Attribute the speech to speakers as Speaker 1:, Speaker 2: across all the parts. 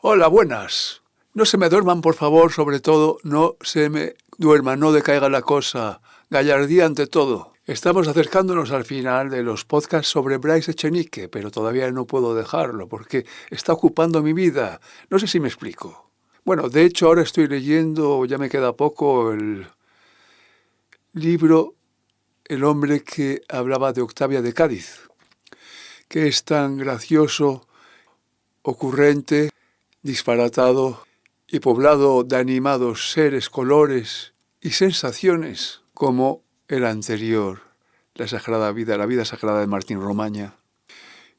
Speaker 1: Hola, buenas. No se me duerman, por favor, sobre todo, no se me duerman, no decaiga la cosa. Gallardía ante todo. Estamos acercándonos al final de los podcasts sobre Bryce Echenique, pero todavía no puedo dejarlo porque está ocupando mi vida. No sé si me explico. Bueno, de hecho ahora estoy leyendo, ya me queda poco, el libro El hombre que hablaba de Octavia de Cádiz, que es tan gracioso, ocurrente, disparatado y poblado de animados seres, colores y sensaciones como el anterior, la vida sagrada de Martín Romaña.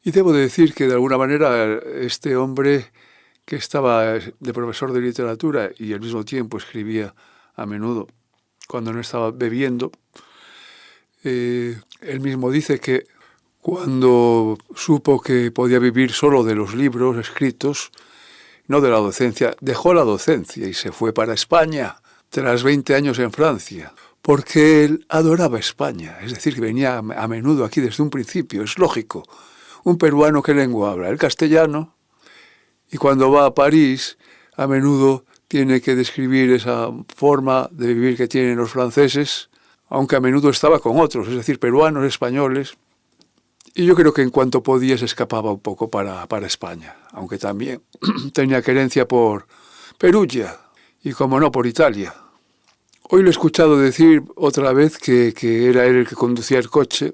Speaker 1: Y debo decir que de alguna manera este hombre que estaba de profesor de literatura y al mismo tiempo escribía a menudo cuando no estaba bebiendo, él mismo dice que cuando supo que podía vivir solo de los libros escritos, no de la docencia, dejó la docencia y se fue para España tras 20 años en Francia, porque él adoraba España, es decir, que venía a menudo aquí desde un principio, es lógico. Un peruano, ¿qué lengua habla? El castellano. Y cuando va a París, a menudo tiene que describir esa forma de vivir que tienen los franceses, aunque a menudo estaba con otros, es decir, peruanos, españoles. Y yo creo que en cuanto podía se escapaba un poco para España, aunque también tenía querencia por Perugia y, como no, por Italia. Hoy lo he escuchado decir otra vez que era él el que conducía el coche,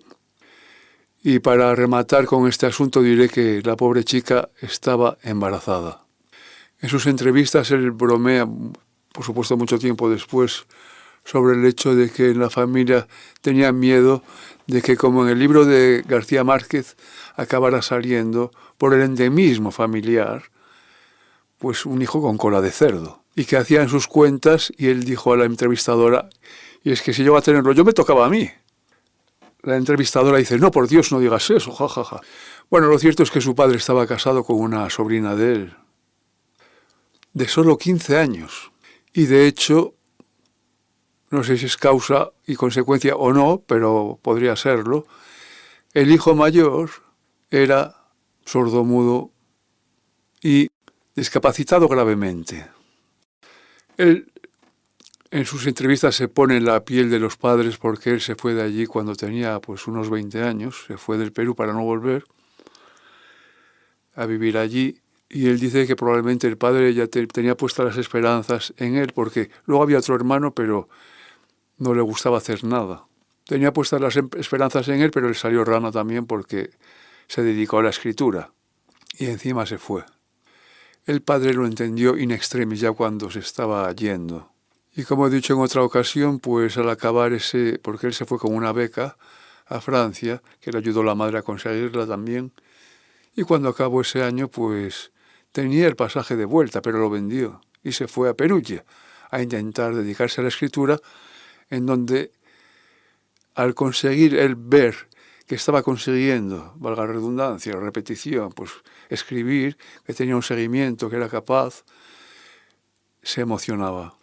Speaker 1: y para rematar con este asunto diré que la pobre chica estaba embarazada. En sus entrevistas él bromea, por supuesto mucho tiempo después, sobre el hecho de que en la familia tenían miedo de que, como en el libro de García Márquez, acabara saliendo por el endemismo familiar, pues un hijo con cola de cerdo. Y que hacían sus cuentas y él dijo a la entrevistadora, y es que si yo iba a tenerlo, yo me tocaba a mí. La entrevistadora dice, no, por Dios, no digas eso, jajaja. Bueno, lo cierto es que su padre estaba casado con una sobrina de él, de solo 15 años. Y de hecho, no sé si es causa y consecuencia o no, pero podría serlo, el hijo mayor era sordomudo y discapacitado gravemente. Él en sus entrevistas se pone en la piel de los padres porque él se fue de allí cuando tenía pues unos 20 años, se fue del Perú para no volver a vivir allí, y él dice que probablemente el padre ya tenía puestas las esperanzas en él porque luego había otro hermano pero no le gustaba hacer nada. Tenía puestas las esperanzas en él, pero él salió rana también porque se dedicó a la escritura y encima se fue. El padre lo entendió in extremis ya cuando se estaba yendo. Y como he dicho en otra ocasión, pues al acabar porque él se fue con una beca a Francia, que le ayudó la madre a conseguirla también, y cuando acabó ese año, pues tenía el pasaje de vuelta, pero lo vendió y se fue a Perugia a intentar dedicarse a la escritura, en donde al conseguir él ver que estaba consiguiendo, valga la redundancia, la repetición, pues escribir, que tenía un seguimiento, que era capaz, se emocionaba.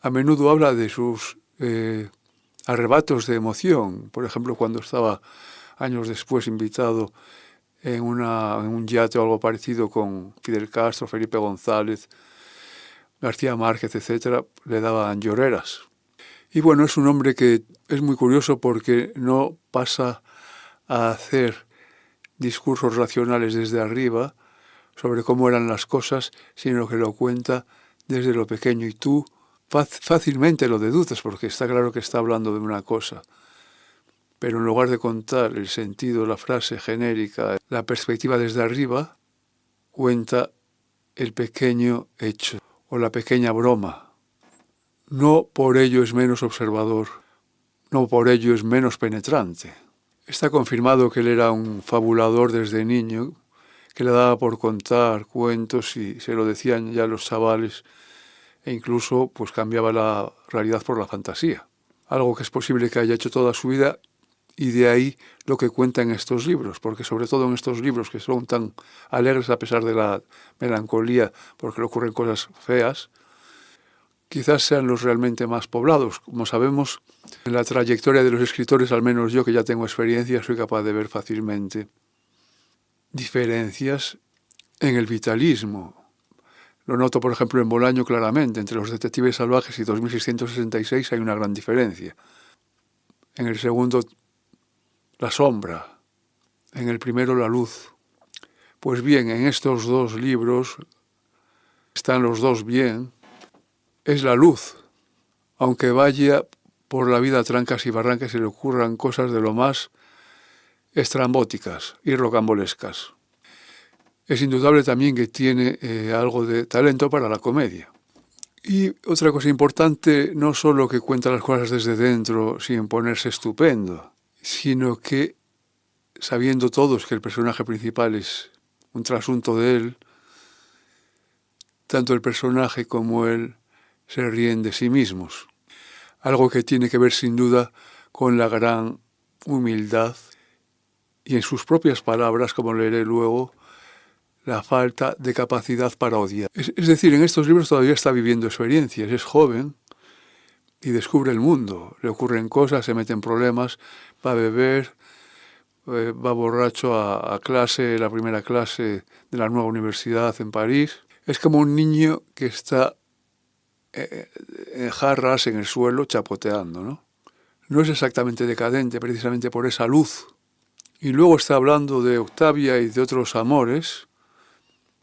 Speaker 1: A menudo habla de sus arrebatos de emoción. Por ejemplo, cuando estaba años después invitado en un yate o algo parecido con Fidel Castro, Felipe González, García Márquez, etc., le daban lloreras. Y bueno, es un hombre que es muy curioso porque no pasa a hacer discursos racionales desde arriba sobre cómo eran las cosas, sino que lo cuenta desde lo pequeño, y tú fácilmente lo deduces porque está claro que está hablando de una cosa. Pero en lugar de contar el sentido, la frase genérica, la perspectiva desde arriba, cuenta el pequeño hecho o la pequeña broma. No por ello es menos observador, no por ello es menos penetrante. Está confirmado que él era un fabulador desde niño, que le daba por contar cuentos y se lo decían ya los chavales, e incluso pues cambiaba la realidad por la fantasía. Algo que es posible que haya hecho toda su vida, y de ahí lo que cuenta en estos libros, porque sobre todo en estos libros que son tan alegres a pesar de la melancolía, porque le ocurren cosas feas, quizás sean los realmente más poblados. Como sabemos, en la trayectoria de los escritores, al menos yo que ya tengo experiencia, soy capaz de ver fácilmente diferencias en el vitalismo. Lo noto, por ejemplo, en Bolaño claramente. Entre Los detectives salvajes y 2666 hay una gran diferencia. En el segundo, la sombra. En el primero, la luz. Pues bien, en estos dos libros están los dos bien. Es la luz. Aunque vaya por la vida a trancas y barrancas y le ocurran cosas de lo más estrambóticas y rocambolescas. Es indudable también que tiene algo de talento para la comedia. Y otra cosa importante, no solo que cuenta las cosas desde dentro sin ponerse estupendo, sino que, sabiendo todos que el personaje principal es un trasunto de él, tanto el personaje como él se ríen de sí mismos. Algo que tiene que ver sin duda con la gran humildad y, en sus propias palabras, como leeré luego, la falta de capacidad para odiar. Es decir, en estos libros todavía está viviendo experiencias, es joven y descubre el mundo. Le ocurren cosas, se mete en problemas, va a beber, va borracho a clase, la primera clase de la nueva universidad en París. Es como un niño que está en jarras en el suelo chapoteando, ¿no? No es exactamente decadente, precisamente por esa luz. Y luego está hablando de Octavia y de otros amores,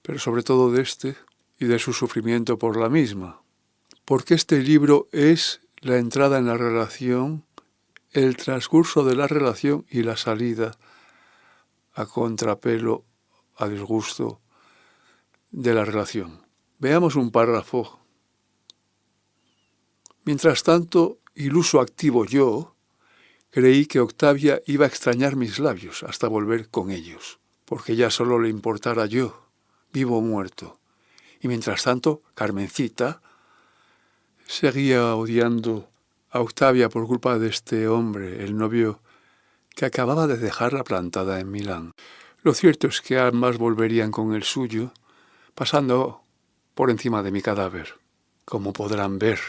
Speaker 1: pero sobre todo de este y de su sufrimiento por la misma. Porque este libro es la entrada en la relación, el transcurso de la relación y la salida a contrapelo, a disgusto de la relación. Veamos un párrafo. Mientras tanto, iluso activo yo, creí que Octavia iba a extrañar mis labios hasta volver con ellos, porque ya solo le importara yo, vivo o muerto. Y mientras tanto, Carmencita seguía odiando a Octavia por culpa de este hombre, el novio que acababa de dejarla plantada en Milán. Lo cierto es que ambas volverían con el suyo, pasando por encima de mi cadáver, como podrán ver.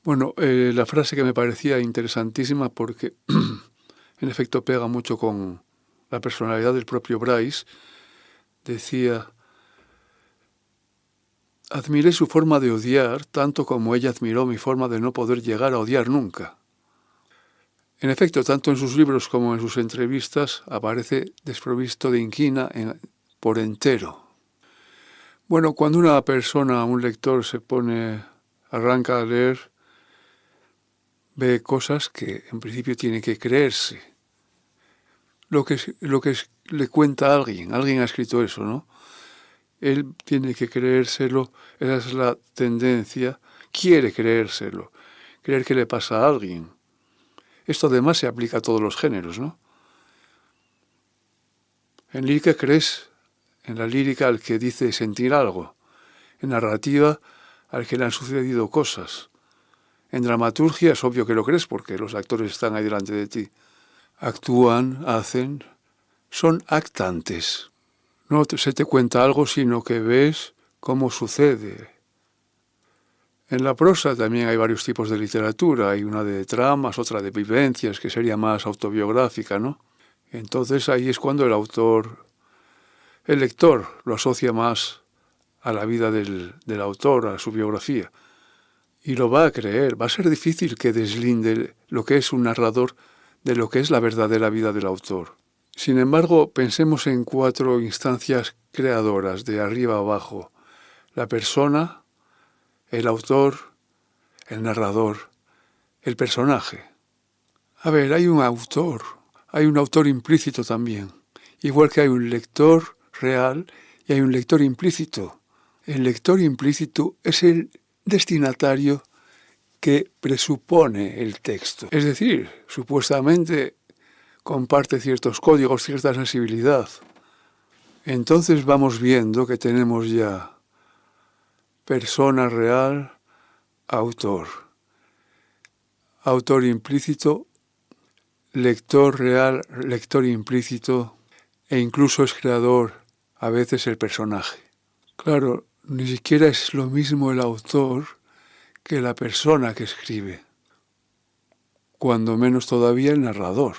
Speaker 1: Bueno, la frase que me parecía interesantísima porque en efecto pega mucho con la personalidad del propio Bryce, decía: admiré su forma de odiar tanto como ella admiró mi forma de no poder llegar a odiar nunca. En efecto, tanto en sus libros como en sus entrevistas aparece desprovisto de inquina por entero. Bueno, cuando una persona, un lector, arranca a leer, ve cosas que en principio tiene que creerse. Lo que le cuenta a alguien ha escrito eso, ¿no? Él tiene que creérselo, esa es la tendencia, quiere creérselo, creer que le pasa a alguien. Esto además se aplica a todos los géneros, ¿no? En lírica crees, en la lírica al que dice sentir algo, en narrativa al que le han sucedido cosas. En dramaturgia es obvio que lo crees porque los actores están ahí delante de ti. Actúan, hacen, son actantes. No se te cuenta algo, sino que ves cómo sucede. En la prosa también hay varios tipos de literatura. Hay una de tramas, otra de vivencias, que sería más autobiográfica, ¿no? Entonces ahí es cuando el lector lo asocia más a la vida del autor, a su biografía. Y lo va a creer. Va a ser difícil que deslinde lo que es un narrador de lo que es la verdadera vida del autor. Sin embargo, pensemos en 4 instancias creadoras, de arriba a abajo: la persona, el autor, el narrador, el personaje. A ver, hay un autor implícito también, igual que hay un lector real y hay un lector implícito. El lector implícito es el destinatario que presupone el texto, es decir, supuestamente comparte ciertos códigos, cierta sensibilidad. Entonces vamos viendo que tenemos ya persona real, autor implícito, lector real, lector implícito, e incluso es creador a veces el personaje. Claro, ni siquiera es lo mismo el autor que la persona que escribe, cuando menos todavía el narrador.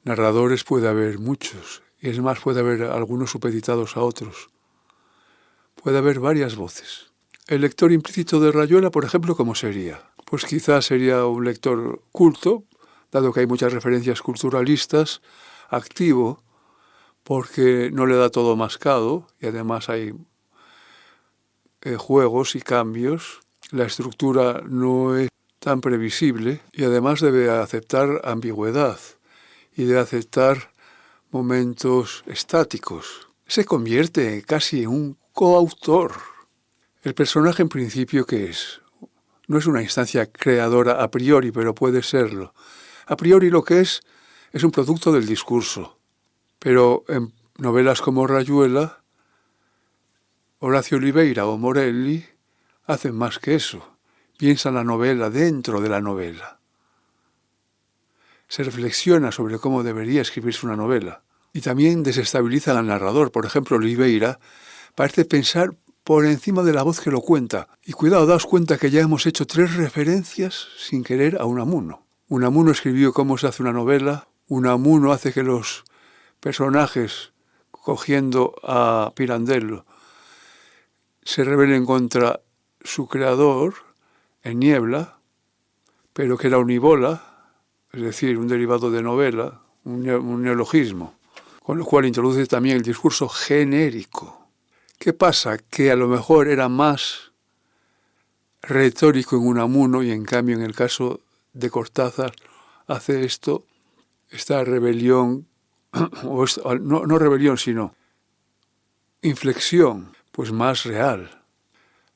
Speaker 1: Narradores puede haber muchos, y es más, puede haber algunos supeditados a otros. Puede haber varias voces. El lector implícito de Rayuela, por ejemplo, ¿cómo sería? Pues quizás sería un lector culto, dado que hay muchas referencias culturalistas, activo, porque no le da todo mascado y además hay juegos y cambios. La estructura no es tan previsible y además debe aceptar ambigüedad y debe aceptar momentos estáticos. Se convierte casi en un coautor. El personaje en principio, ¿qué es? No es una instancia creadora a priori, pero puede serlo. A priori lo que es un producto del discurso. Pero en novelas como Rayuela, Horacio Oliveira o Morelli hacen más que eso. Piensan la novela dentro de la novela. Se reflexiona sobre cómo debería escribirse una novela. Y también desestabilizan al narrador. Por ejemplo, Oliveira parece pensar por encima de la voz que lo cuenta. Y cuidado, daos cuenta que ya hemos hecho 3 referencias sin querer a Unamuno. Unamuno escribió cómo se hace una novela. Unamuno hace que los personajes, cogiendo a Pirandello, se rebelen contra su creador en Niebla, pero que era unibola, es decir, un derivado de novela, un neologismo, con lo cual introduce también el discurso genérico. ¿Qué pasa? Que a lo mejor era más retórico en Unamuno y en cambio en el caso de Cortázar hace esta rebelión, no rebelión, sino inflexión, pues más real,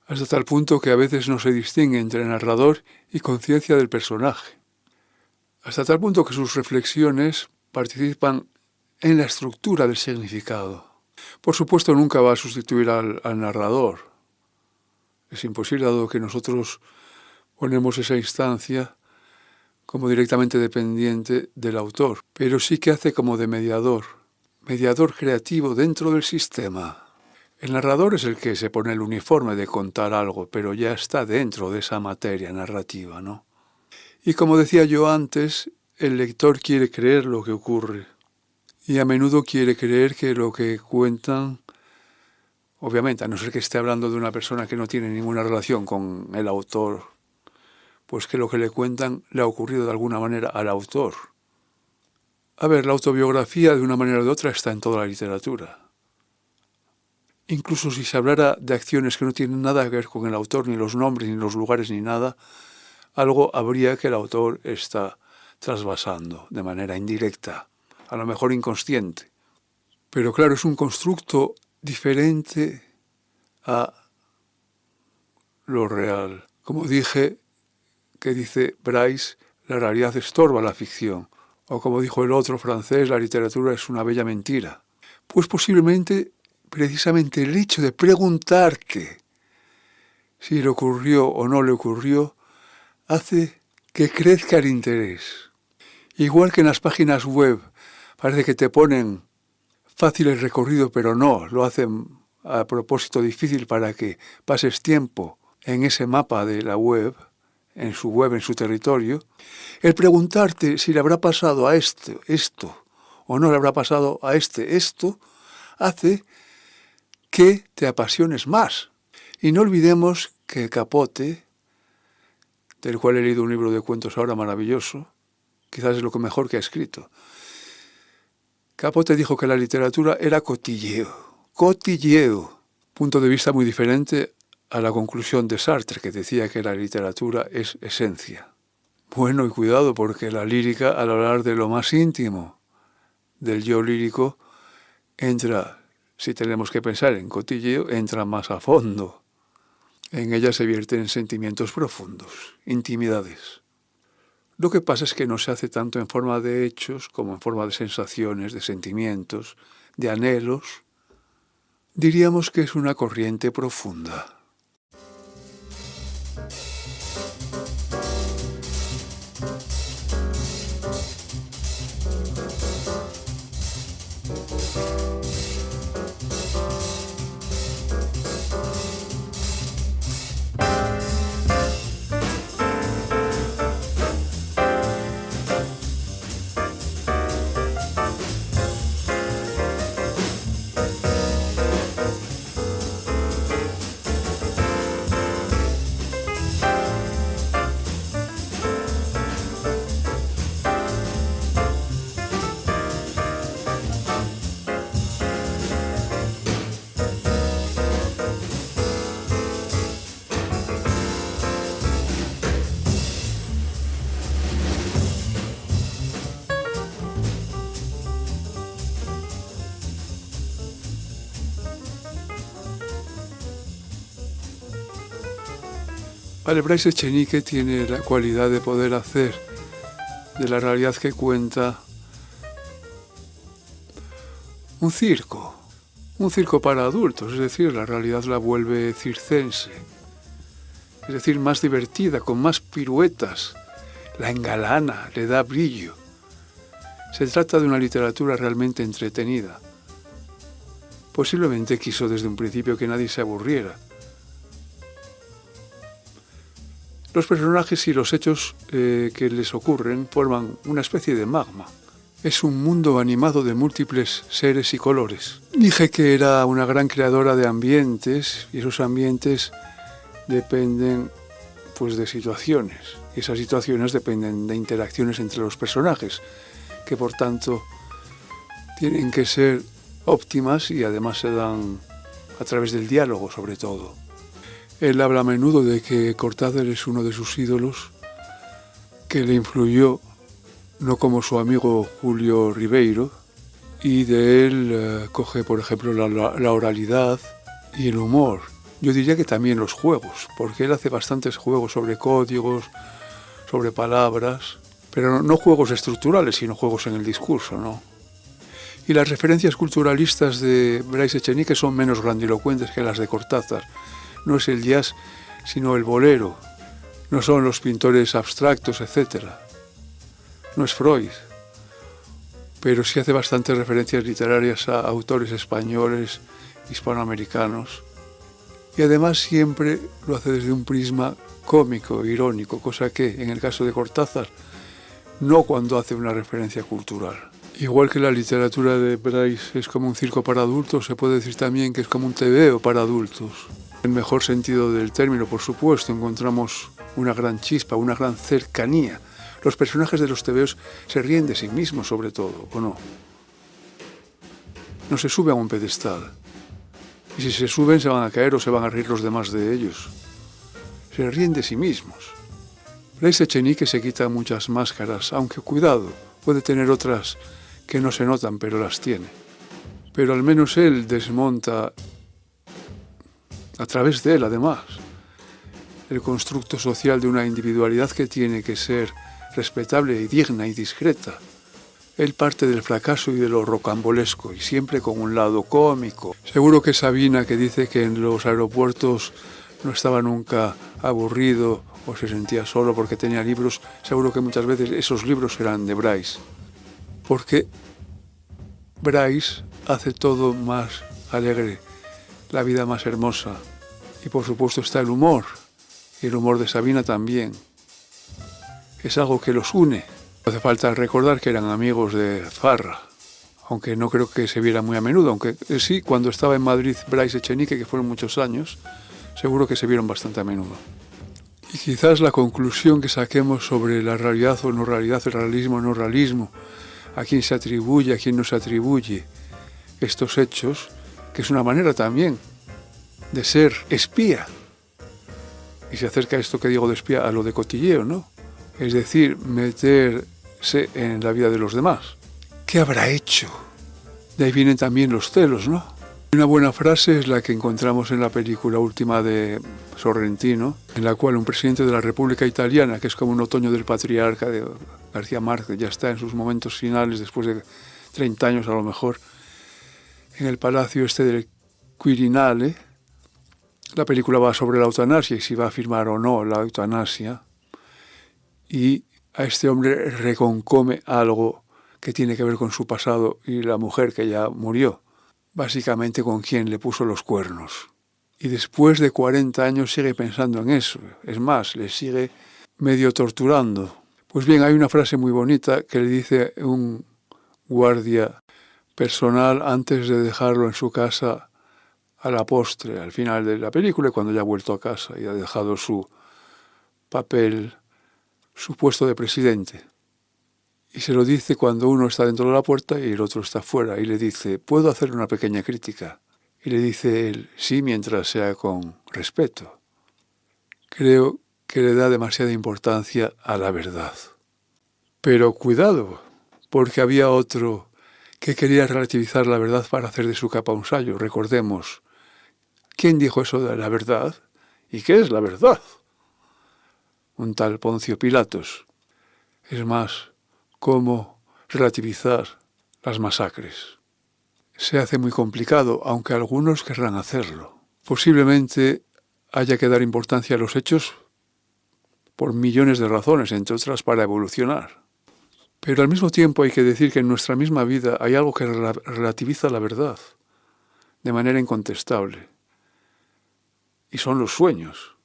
Speaker 1: hasta tal punto que a veces no se distingue entre narrador y conciencia del personaje, hasta tal punto que sus reflexiones participan en la estructura del significado. Por supuesto, nunca va a sustituir al narrador. Es imposible, dado que nosotros ponemos esa instancia como directamente dependiente del autor, pero sí que hace como de mediador creativo dentro del sistema. El narrador es el que se pone el uniforme de contar algo, pero ya está dentro de esa materia narrativa, ¿no? Y como decía yo antes, el lector quiere creer lo que ocurre. Y a menudo quiere creer que lo que cuentan, obviamente, a no ser que esté hablando de una persona que no tiene ninguna relación con el autor, pues que lo que le cuentan le ha ocurrido de alguna manera al autor. A ver, la autobiografía de una manera o de otra está en toda la literatura. Incluso si se hablara de acciones que no tienen nada que ver con el autor, ni los nombres, ni los lugares, ni nada, algo habría que el autor está trasvasando de manera indirecta, a lo mejor inconsciente. Pero claro, es un constructo diferente a lo real. Como dije, que dice Bryce, la realidad estorba la ficción. O como dijo el otro francés, la literatura es una bella mentira. Pues posiblemente, precisamente el hecho de preguntarte si le ocurrió o no le ocurrió, hace que crezca el interés. Igual que en las páginas web, parece que te ponen fácil el recorrido, pero no, lo hacen a propósito difícil para que pases tiempo en ese mapa de la web, en su territorio. El preguntarte si le habrá pasado a esto, o no le habrá pasado a esto, hace que te apasiones más. Y no olvidemos que Capote, del cual he leído un libro de cuentos ahora maravilloso, quizás es lo mejor que ha escrito. Capote dijo que la literatura era cotilleo, punto de vista muy diferente a la conclusión de Sartre, que decía que la literatura es esencia. Bueno, y cuidado, porque la lírica, al hablar de lo más íntimo del yo lírico, entra, si tenemos que pensar en cotilleo, entra más a fondo. En ella se vierten sentimientos profundos, intimidades. Lo que pasa es que no se hace tanto en forma de hechos como en forma de sensaciones, de sentimientos, de anhelos. Diríamos que es una corriente profunda. Vale, Bryce Echenique tiene la cualidad de poder hacer de la realidad que cuenta un circo para adultos, es decir, la realidad la vuelve circense, es decir, más divertida, con más piruetas, la engalana, le da brillo. Se trata de una literatura realmente entretenida. Posiblemente quiso desde un principio que nadie se aburriera. Los personajes y los hechos que les ocurren forman una especie de magma. Es un mundo animado de múltiples seres y colores. Dije que era una gran creadora de ambientes y esos ambientes dependen pues de situaciones. Y esas situaciones dependen de interacciones entre los personajes, que por tanto tienen que ser óptimas y además se dan a través del diálogo sobre todo. Él habla a menudo de que Cortázar es uno de sus ídolos, que le influyó, no como su amigo Julio Ribeiro, y de él coge, por ejemplo, la oralidad y el humor. Yo diría que también los juegos, porque él hace bastantes juegos sobre códigos, sobre palabras, pero no juegos estructurales, sino juegos en el discurso, ¿no? Y las referencias culturalistas de Bryce Echenique son menos grandilocuentes que las de Cortázar. No es el jazz, sino el bolero. No son los pintores abstractos, etc. No es Freud. Pero sí hace bastantes referencias literarias a autores españoles, hispanoamericanos. Y además siempre lo hace desde un prisma cómico, irónico, cosa que en el caso de Cortázar no cuando hace una referencia cultural. Igual que la literatura de Bryce es como un circo para adultos, se puede decir también que es como un tebeo para adultos. En el mejor sentido del término, por supuesto, encontramos una gran chispa, una gran cercanía. Los personajes de los tebeos se ríen de sí mismos, sobre todo, ¿o no? No se suben a un pedestal. Y si se suben, se van a caer o se van a reír los demás de ellos. Se ríen de sí mismos. Bryce Echenique se quita muchas máscaras, aunque cuidado, puede tener otras que no se notan, pero las tiene. Pero al menos él desmonta, a través de él además, el constructo social de una individualidad que tiene que ser respetable y digna y discreta. Él parte del fracaso y de lo rocambolesco, y siempre con un lado cómico. Seguro que Sabina, que dice que en los aeropuertos no estaba nunca aburrido o se sentía solo porque tenía libros, seguro que muchas veces esos libros eran de Bryce. Porque Bryce hace todo más alegre, la vida más hermosa. Y por supuesto está el humor, y el humor de Sabina también. Es algo que los une. No hace falta recordar que eran amigos de farra, aunque no creo que se viera muy a menudo, aunque sí, cuando estaba en Madrid Bryce Echenique, que fueron muchos años, seguro que se vieron bastante a menudo. Y quizás la conclusión que saquemos sobre la realidad o no realidad, el realismo o no realismo, a quién se atribuye, a quién no se atribuye estos hechos, que es una manera también de ser espía. Y se acerca esto que digo de espía a lo de cotilleo, ¿no? Es decir, meterse en la vida de los demás. ¿Qué habrá hecho? De ahí vienen también los celos, ¿no? Una buena frase es la que encontramos en la película última de Sorrentino, en la cual un presidente de la República Italiana, que es como un otoño del patriarca de García Márquez, ya está en sus momentos finales, después de 30 años a lo mejor, en el palacio este del Quirinale. La película va sobre la eutanasia y si va a firmar o no la eutanasia. Y a este hombre reconcome algo que tiene que ver con su pasado y la mujer que ya murió. Básicamente con quien le puso los cuernos. Y después de 40 años sigue pensando en eso. Es más, le sigue medio torturando. Pues bien, hay una frase muy bonita que le dice un guardia personal antes de dejarlo en su casa a la postre, al final de la película, cuando ya ha vuelto a casa y ha dejado su papel, su puesto de presidente. Y se lo dice cuando uno está dentro de la puerta y el otro está fuera. Y le dice, ¿puedo hacer una pequeña crítica? Y le dice él, sí, mientras sea con respeto. Creo que le da demasiada importancia a la verdad. Pero cuidado, porque había otro que quería relativizar la verdad para hacer de su capa un sayo. Recordemos, ¿quién dijo eso de la verdad? ¿Y qué es la verdad? un tal Poncio Pilatos. Es más, cómo relativizar las masacres. Se hace muy complicado, aunque algunos querrán hacerlo. Posiblemente haya que dar importancia a los hechos por millones de razones, entre otras para evolucionar. Pero al mismo tiempo hay que decir que en nuestra misma vida hay algo que relativiza la verdad de manera incontestable. Y son los sueños.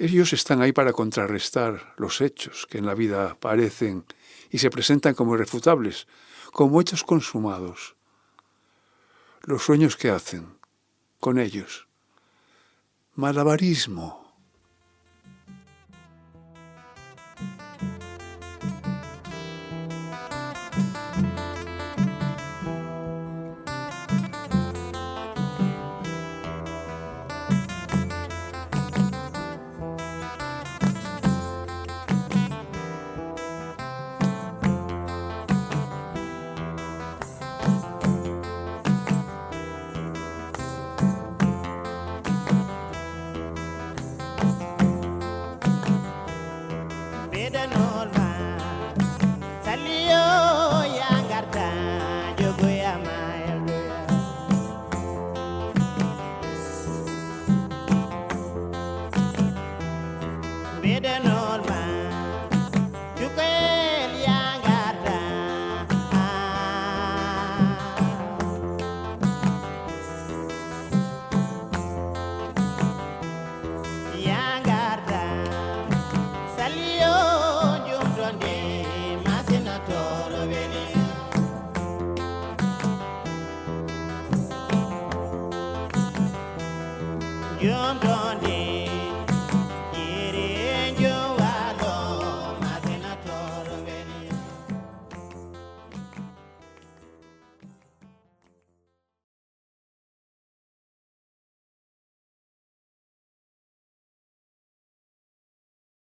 Speaker 1: Ellos están ahí para contrarrestar los hechos que en la vida aparecen y se presentan como irrefutables, como hechos consumados. Los sueños que hacen con ellos. Malabarismo.